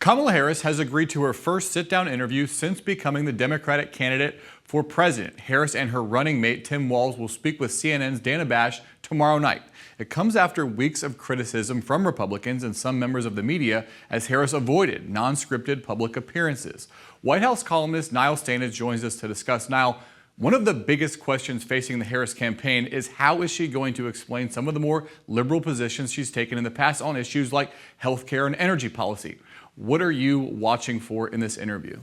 Kamala Harris has agreed to her first sit-down interview since becoming the Democratic candidate for president. Harris and her running mate, Tim Walz, will speak with CNN's Dana Bash tomorrow night. It comes after weeks of criticism from Republicans and some members of the media as Harris avoided non-scripted public appearances. White House columnist Niall Stanage joins us to discuss. Niall, one of the biggest questions facing the Harris campaign is how is she going to explain some of the more liberal positions she's taken in the past on issues like healthcare and energy policy. What are you watching for in this interview?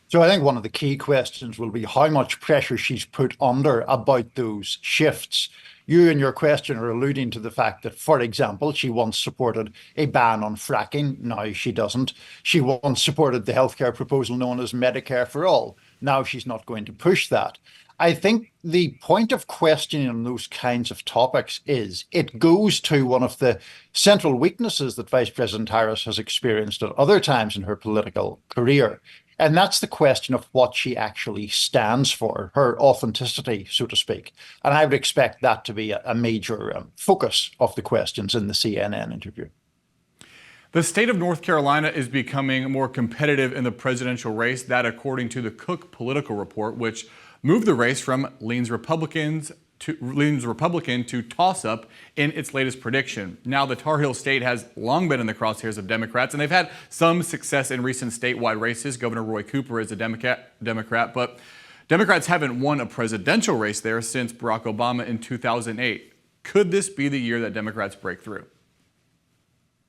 So I think one of the key questions will be how much pressure she's put under about those shifts. You in your question are alluding to the fact that, for example, she once supported a ban on fracking. Now she doesn't. She once supported the healthcare proposal known as Medicare for All. Now she's not going to push that. I think the point of questioning on those kinds of topics is it goes to one of the central weaknesses that Vice President Harris has experienced at other times in her political career. And that's the question of what she actually stands for, her authenticity, so to speak. And I would expect that to be a major focus of the questions in the CNN interview. The state of North Carolina is becoming more competitive in the presidential race, that according to the Cook Political Report, which moved the race from leans Republican to toss-up in its latest prediction. Now, the Tar Heel state has long been in the crosshairs of Democrats, and they've had some success in recent statewide races. Governor Roy Cooper is a Democrat, but Democrats haven't won a presidential race there since Barack Obama in 2008. Could this be the year that Democrats break through?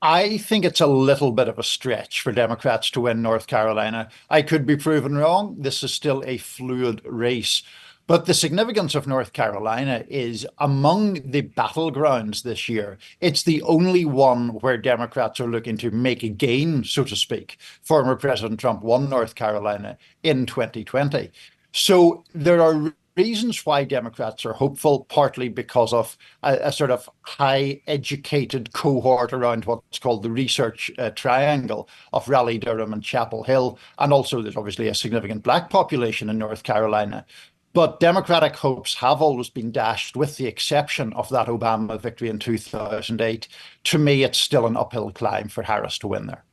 I think it's a little bit of a stretch for Democrats to win North Carolina. I could be proven wrong. This is still a fluid race. But the significance of North Carolina is among the battlegrounds this year, it's the only one where Democrats are looking to make a gain, so to speak. Former President Trump won North Carolina in 2020. So there are reasons why Democrats are hopeful, partly because of a sort of high-educated cohort around what's called the research triangle of Raleigh, Durham, and Chapel Hill. And also there's obviously a significant black population in North Carolina. But Democratic hopes have always been dashed, with the exception of that Obama victory in 2008. To me, it's still an uphill climb for Harris to win there.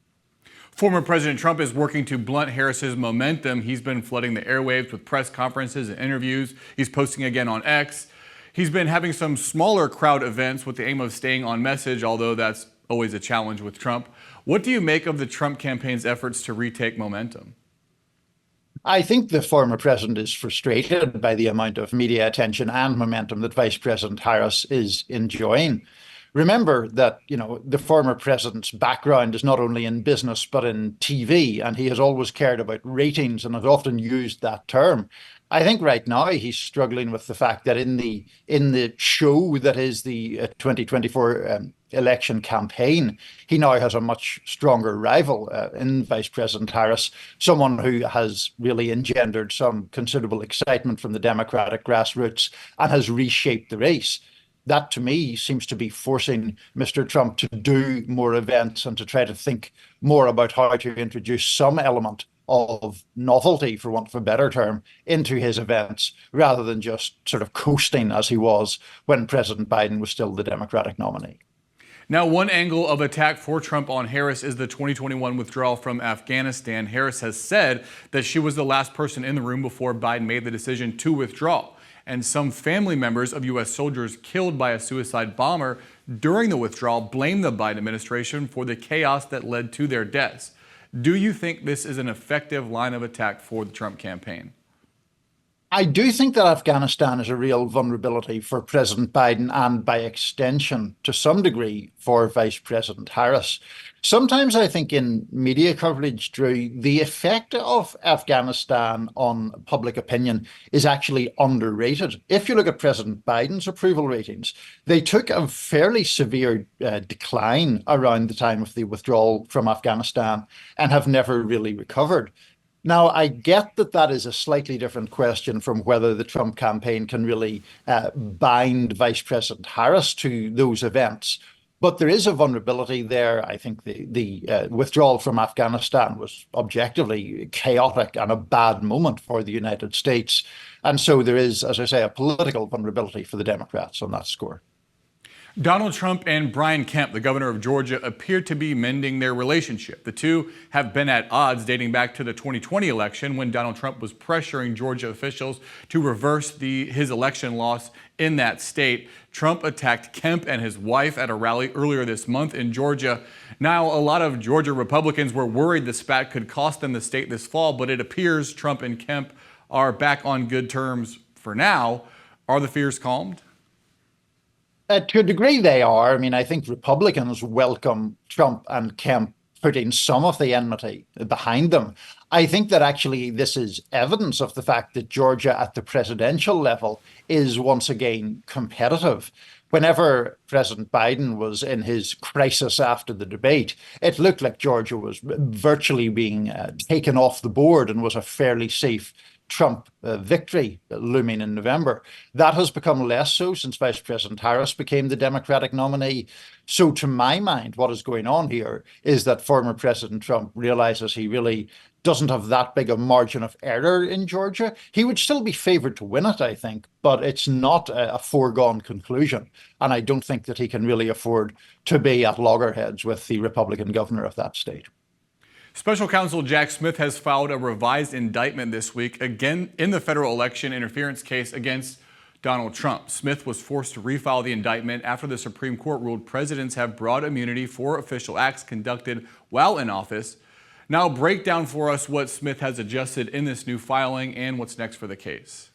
Former President Trump is working to blunt Harris's momentum. He's been flooding the airwaves with press conferences and interviews. He's posting again on X. He's been having some smaller crowd events with the aim of staying on message, although that's always a challenge with Trump. What do you make of the Trump campaign's efforts to retake momentum? I think the former president is frustrated by the amount of media attention and momentum that Vice President Harris is enjoying. Remember that, the former president's background is not only in business, but in TV, and he has always cared about ratings and has often used that term. I think right now he's struggling with the fact that in the show that is the 2024 election campaign, he now has a much stronger rival in Vice President Harris, someone who has really engendered some considerable excitement from the Democratic grassroots and has reshaped the race. That, to me, seems to be forcing Mr. Trump to do more events and to try to think more about how to introduce some element of novelty, for want of a better term, into his events, rather than just sort of coasting as he was when President Biden was still the Democratic nominee. Now, one angle of attack for Trump on Harris is the 2021 withdrawal from Afghanistan. Harris has said that she was the last person in the room before Biden made the decision to withdraw. And some family members of U.S. soldiers killed by a suicide bomber during the withdrawal blame the Biden administration for the chaos that led to their deaths. Do you think this is an effective line of attack for the Trump campaign? I do think that Afghanistan is a real vulnerability for President Biden and, by extension, to some degree, for Vice President Harris. Sometimes I think in media coverage, Drew, the effect of Afghanistan on public opinion is actually underrated. If you look at President Biden's approval ratings, they took a fairly severe decline around the time of the withdrawal from Afghanistan and have never really recovered. Now, I get that that is a slightly different question from whether the Trump campaign can really bind Vice President Harris to those events. But there is a vulnerability there. I think the withdrawal from Afghanistan was objectively chaotic and a bad moment for the United States. And so there is, as I say, a political vulnerability for the Democrats on that score. Donald Trump and Brian Kemp, the governor of Georgia, appear to be mending their relationship. The two have been at odds dating back to the 2020 election when Donald Trump was pressuring Georgia officials to reverse his election loss in that state. Trump attacked Kemp and his wife at a rally earlier this month in Georgia. Now, a lot of Georgia Republicans were worried the spat could cost them the state this fall, but it appears Trump and Kemp are back on good terms for now. Are the fears calmed? To a degree, they are. I mean, I think Republicans welcome Trump and Kemp putting some of the enmity behind them. I think that actually this is evidence of the fact that Georgia at the presidential level is once again competitive. Whenever President Biden was in his crisis after the debate, it looked like Georgia was virtually being taken off the board and was a fairly safe Trump victory looming in November. That has become less so since Vice President Harris became the Democratic nominee. So to my mind, what is going on here is that former President Trump realizes he really doesn't have that big a margin of error in Georgia. He would still be favored to win it, I think, but it's not a foregone conclusion. And I don't think that he can really afford to be at loggerheads with the Republican governor of that state. Special counsel Jack Smith has filed a revised indictment this week, again in the federal election interference case against Donald Trump. Smith was forced to refile the indictment after the Supreme Court ruled presidents have broad immunity for official acts conducted while in office. Now, break down for us what Smith has adjusted in this new filing and what's next for the case.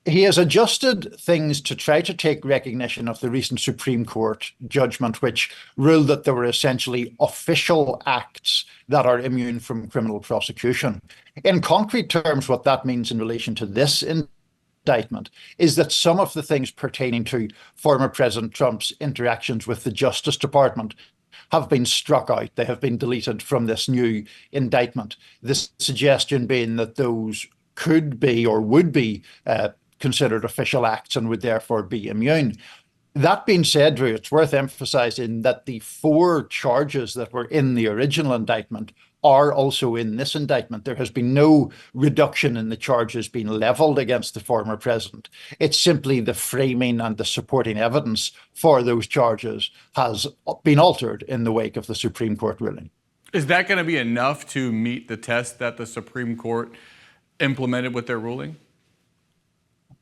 He has adjusted things to try to take recognition of the recent Supreme Court judgment, which ruled that there were essentially official acts that are immune from criminal prosecution. In concrete terms, what that means in relation to this indictment is that some of the things pertaining to former President Trump's interactions with the Justice Department have been struck out. They have been deleted from this new indictment. This suggestion being that those could be or would be considered official acts and would therefore be immune. That being said, Drew, it's worth emphasizing that the 4 charges that were in the original indictment are also in this indictment. There has been no reduction in the charges being leveled against the former president. It's simply the framing and the supporting evidence for those charges has been altered in the wake of the Supreme Court ruling. Is that going to be enough to meet the test that the Supreme Court implemented with their ruling?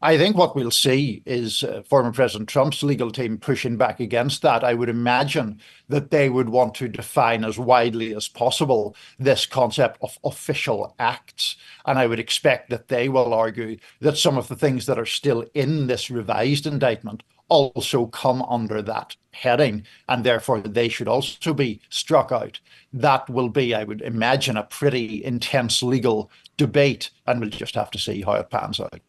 I think what we'll see is former President Trump's legal team pushing back against that. I would imagine that they would want to define as widely as possible this concept of official acts. And I would expect that they will argue that some of the things that are still in this revised indictment also come under that heading, and therefore they should also be struck out. That will be, I would imagine, a pretty intense legal debate, and we'll just have to see how it pans out.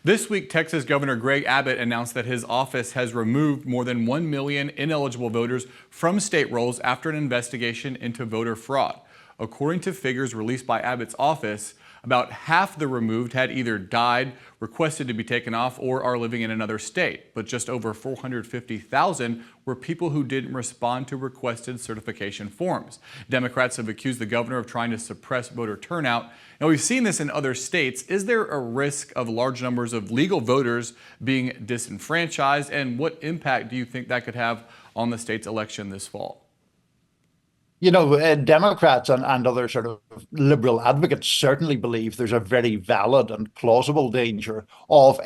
This week, Texas Governor Greg Abbott announced that his office has removed more than 1 million ineligible voters from state rolls after an investigation into voter fraud. According to figures released by Abbott's office, about half the removed had either died, requested to be taken off, or are living in another state. But just over 450,000 were people who didn't respond to requested certification forms. Democrats have accused the governor of trying to suppress voter turnout. Now, we've seen this in other states. Is there a risk of large numbers of legal voters being disenfranchised? And what impact do you think that could have on the state's election this fall? You know, Democrats and other sort of liberal advocates certainly believe there's a very valid and plausible danger of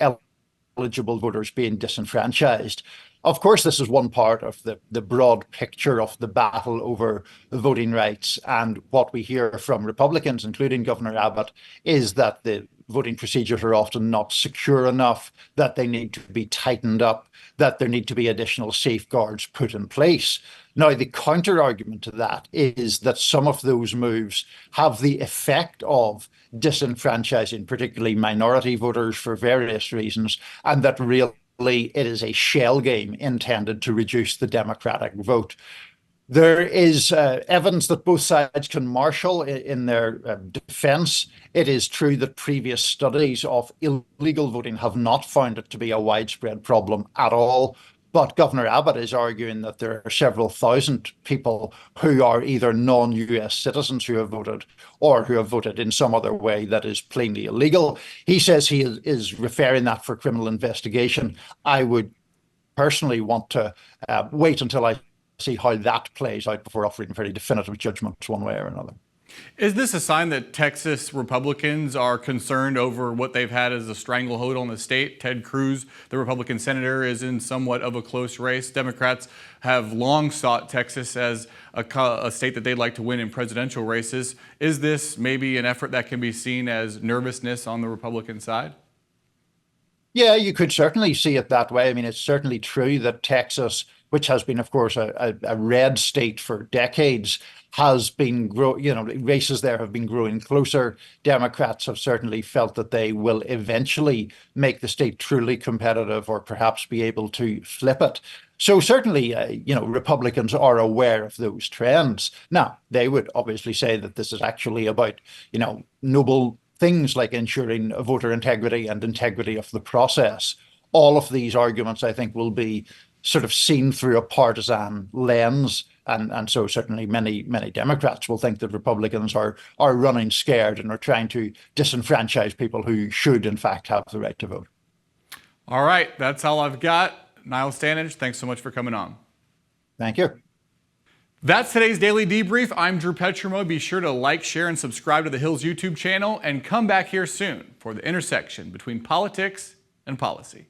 eligible voters being disenfranchised. Of course, this is one part of the broad picture of the battle over voting rights. And what we hear from Republicans, including Governor Abbott, is that the voting procedures are often not secure enough, that they need to be tightened up, that there need to be additional safeguards put in place. Now, the counter argument to that is that some of those moves have the effect of disenfranchising, particularly minority voters for various reasons, and that really it is a shell game intended to reduce the Democratic vote. There is evidence that both sides can marshal in their defense. It is true that previous studies of illegal voting have not found it to be a widespread problem at all. But Governor Abbott is arguing that there are several thousand people who are either non-US citizens who have voted or who have voted in some other way that is plainly illegal. He says he is referring that for criminal investigation. I would personally want to wait until I see how that plays out before offering very definitive judgments one way or another. Is this a sign that Texas Republicans are concerned over what they've had as a stranglehold on the state? Ted Cruz, the Republican senator, is in somewhat of a close race. Democrats have long sought Texas as a state that they'd like to win in presidential races. Is this maybe an effort that can be seen as nervousness on the Republican side? Yeah, you could certainly see it that way. I mean, it's certainly true that Texas, which has been, of course, a red state for decades, has been races there have been growing closer. Democrats have certainly felt that they will eventually make the state truly competitive, or perhaps be able to flip it. So certainly, Republicans are aware of those trends. Now, they would obviously say that this is actually about, noble things like ensuring voter integrity and integrity of the process. All of these arguments, I think, will be sort of seen through a partisan lens. And so certainly many Democrats will think that Republicans are running scared and are trying to disenfranchise people who should, in fact, have the right to vote. All right, that's all I've got. Niall Stanage, thanks so much for coming on. Thank you. That's today's Daily Debrief. I'm Drew Petrimoulx. Be sure to like, share, and subscribe to the Hill's YouTube channel, and come back here soon for the intersection between politics and policy.